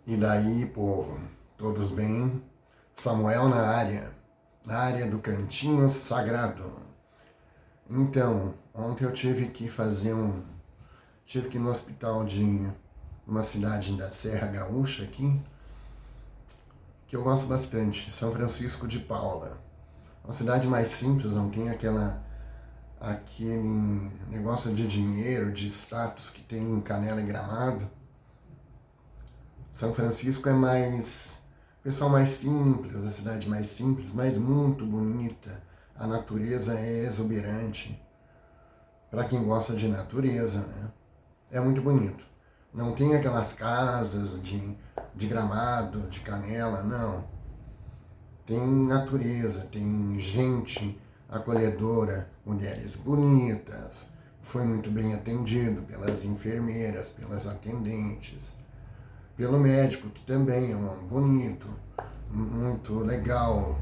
E daí, povo, todos bem? Samuel na área do Cantinho Sagrado. Então, ontem eu tive que tive que ir no hospital de uma cidade da Serra Gaúcha aqui, que eu gosto bastante, São Francisco de Paula. Uma cidade mais simples, não tem aquele negócio de dinheiro, de status que tem em Canela e Gramado. São Francisco é pessoal mais simples, a cidade mais simples, mas muito bonita. A natureza é exuberante. Para quem gosta de natureza, né? É muito bonito. Não tem aquelas casas de gramado, de canela, não. Tem natureza, tem gente acolhedora, mulheres bonitas. Foi muito bem atendido pelas enfermeiras, pelas atendentes, pelo médico, que também é um homem bonito, muito legal,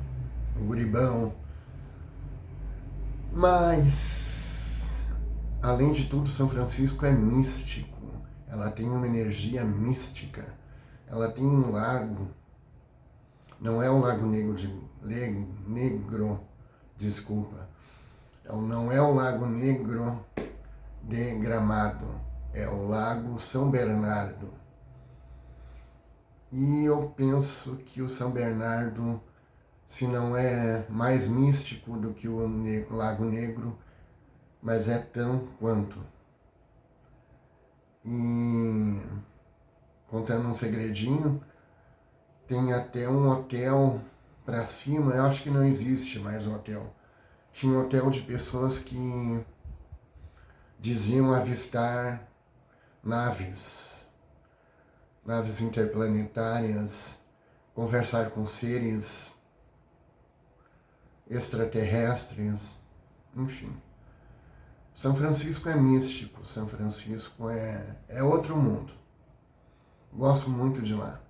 um guribão. Mas, além de tudo, São Francisco é místico. Ela tem uma energia mística. Ela tem um lago, não é o Lago Negro, desculpa. Não é o Lago Negro de Gramado, é o Lago São Bernardo. E eu penso que o São Bernardo, se não é mais místico do que o Lago Negro, mas é tão quanto. E, contando um segredinho, tem até um hotel para cima, eu acho que não existe mais um hotel. Tinha um hotel de pessoas que diziam avistar naves interplanetárias, conversar com seres extraterrestres, enfim. São Francisco é místico, São Francisco é outro mundo. Gosto muito de lá.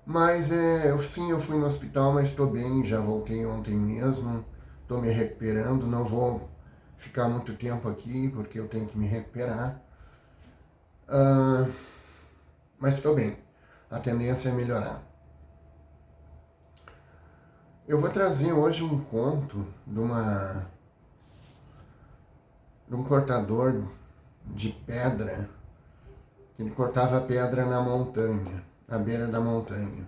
Mas eu fui no hospital, mas estou bem, já voltei ontem mesmo, estou me recuperando, não vou ficar muito tempo aqui porque eu tenho que me recuperar. Mas estou bem, a tendência é melhorar. Eu vou trazer hoje um conto de um cortador de pedra, que ele cortava pedra na montanha, à beira da montanha.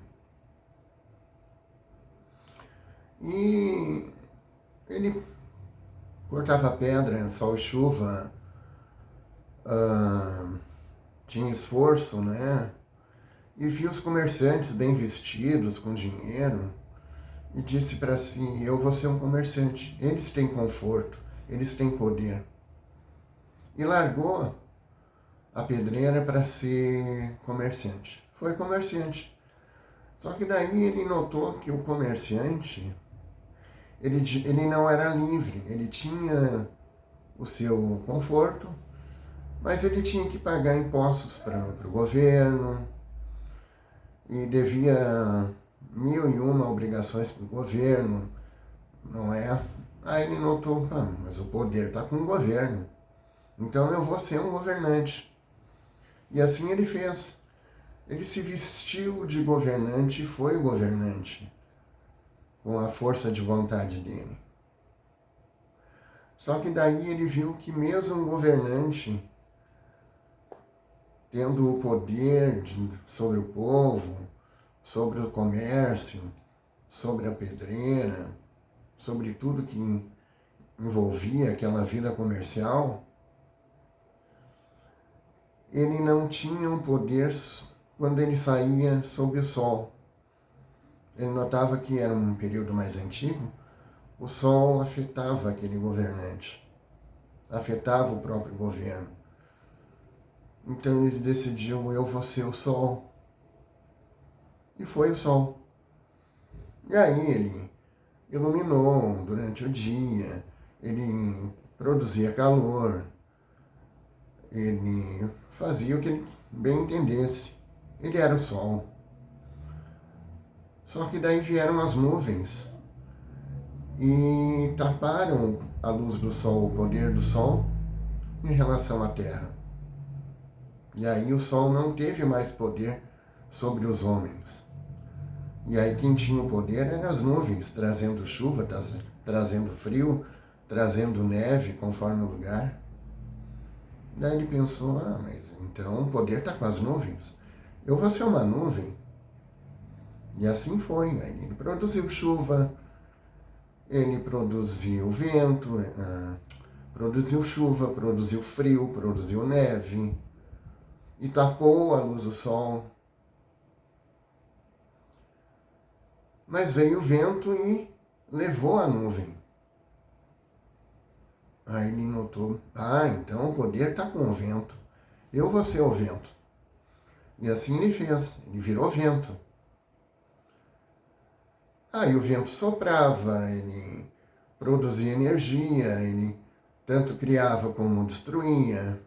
E ele cortava pedra, sol e chuva, tinha esforço, né? E via os comerciantes bem vestidos, com dinheiro, e disse para si: eu vou ser um comerciante. Eles têm conforto, eles têm poder. E largou a pedreira para ser comerciante. Foi comerciante. Só que daí ele notou que o comerciante, ele não era livre, ele tinha o seu conforto, mas ele tinha que pagar impostos para o governo e devia 1001 obrigações para o governo, não é? Aí ele notou: mas o poder está com o governo, então eu vou ser um governante. E assim ele fez. Ele se vestiu de governante e foi governante, com a força de vontade dele. Só que daí ele viu que mesmo um governante, tendo o poder sobre o povo, sobre o comércio, sobre a pedreira, sobre tudo que envolvia aquela vida comercial, ele não tinha um poder quando ele saía sob o sol. Ele notava que era um período mais antigo, o sol afetava aquele governante, afetava o próprio governo. Então ele decidiu: eu vou ser o sol. E foi o sol. E aí ele iluminou durante o dia, ele produzia calor, ele fazia o que ele bem entendesse. Ele era o sol. Só que daí vieram as nuvens e taparam a luz do sol, o poder do sol, em relação à Terra. E aí o sol não teve mais poder sobre os homens. E aí quem tinha o poder eram as nuvens, trazendo chuva, trazendo frio, trazendo neve conforme o lugar. Daí ele pensou, mas então o poder está com as nuvens. Eu vou ser uma nuvem. E assim foi. Aí ele produziu chuva, ele produziu vento, produziu chuva, produziu frio, produziu neve, e tapou a luz do sol. Mas veio o vento e levou a nuvem. Aí ele notou, então o poder está com o vento. Eu vou ser o vento. E assim ele fez, ele virou vento. Aí o vento soprava, ele produzia energia, ele tanto criava como destruía,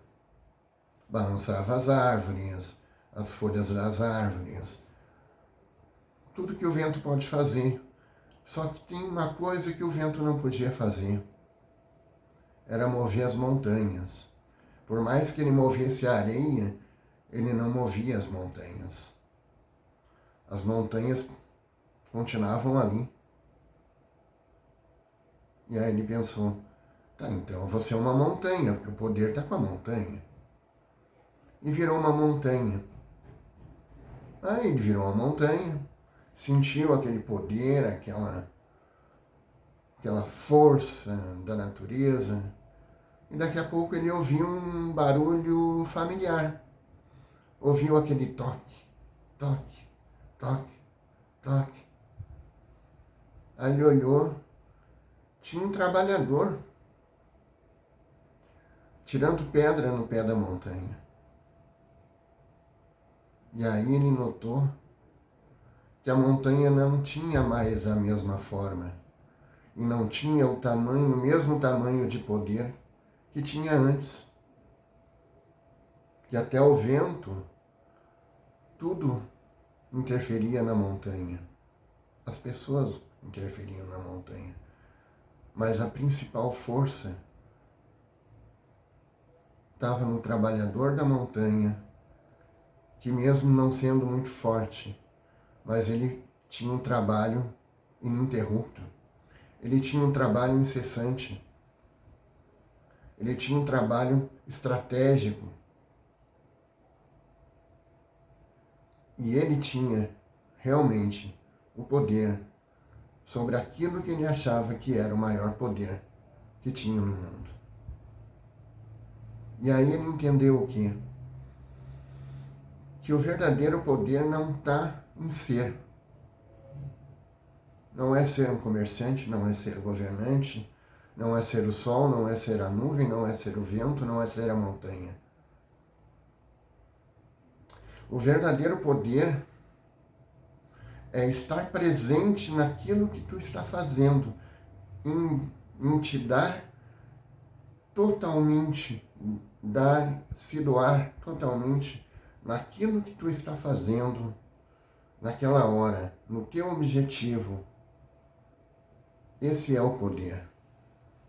balançava as árvores, as folhas das árvores, tudo que o vento pode fazer. Só que tem uma coisa que o vento não podia fazer, era mover as montanhas. Por mais que ele movesse a areia, ele não movia as montanhas. As montanhas continuavam ali. E aí ele pensou, então eu vou ser uma montanha, porque o poder está com a montanha. E virou uma montanha. Aí ele virou uma montanha, sentiu aquele poder, aquela força da natureza, e daqui a pouco ele ouviu um barulho familiar. Ouviu aquele toque, toque, toque, toque. Aí ele olhou, tinha um trabalhador tirando pedra no pé da montanha. E aí ele notou que a montanha não tinha mais a mesma forma e não tinha o mesmo tamanho de poder que tinha antes. Que até o vento, tudo interferia na montanha. As pessoas interferiam na montanha. Mas a principal força estava no trabalhador da montanha, que mesmo não sendo muito forte, mas ele tinha um trabalho ininterrupto. Ele tinha um trabalho incessante. Ele tinha um trabalho estratégico. E ele tinha realmente o poder sobre aquilo que ele achava que era o maior poder que tinha no mundo. E aí ele entendeu o quê? Que o verdadeiro poder não está em ser. Não é ser um comerciante, não é ser governante, não é ser o sol, não é ser a nuvem, não é ser o vento, não é ser a montanha. O verdadeiro poder é estar presente naquilo que tu está fazendo, em te dar totalmente, se doar totalmente naquilo que tu está fazendo, naquela hora, no teu objetivo. Esse é o poder,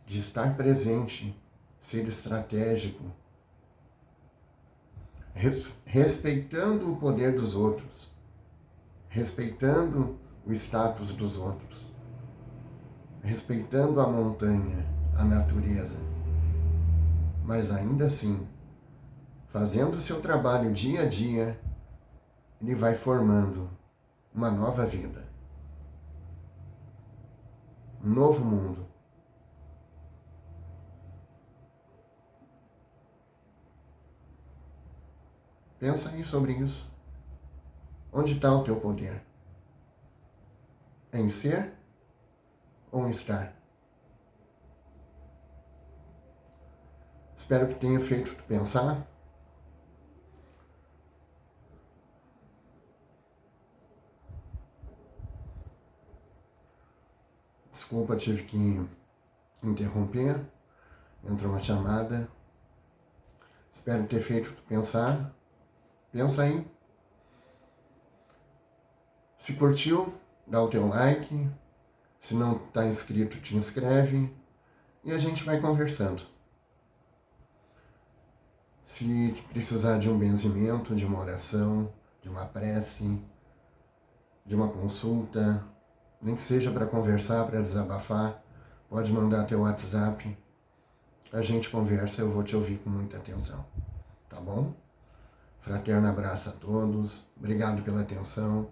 de estar presente, ser estratégico, respeitando o poder dos outros, respeitando o status dos outros, respeitando a montanha, a natureza, mas ainda assim, fazendo o seu trabalho dia a dia, ele vai formando uma nova vida, um novo mundo. Pensa aí sobre isso. Onde está o teu poder? É em ser ou em estar? Espero que tenha feito tu pensar. Desculpa, tive que interromper. Entrou uma chamada. Espero ter feito tu pensar. Pensa aí. Se curtiu, dá o teu like. Se não está inscrito, te inscreve. E a gente vai conversando. Se precisar de um benzimento, de uma oração, de uma prece, de uma consulta, nem que seja para conversar, para desabafar, pode mandar teu WhatsApp, a gente conversa, eu vou te ouvir com muita atenção, tá bom? Fraterno abraço a todos, obrigado pela atenção,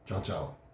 tchau, tchau.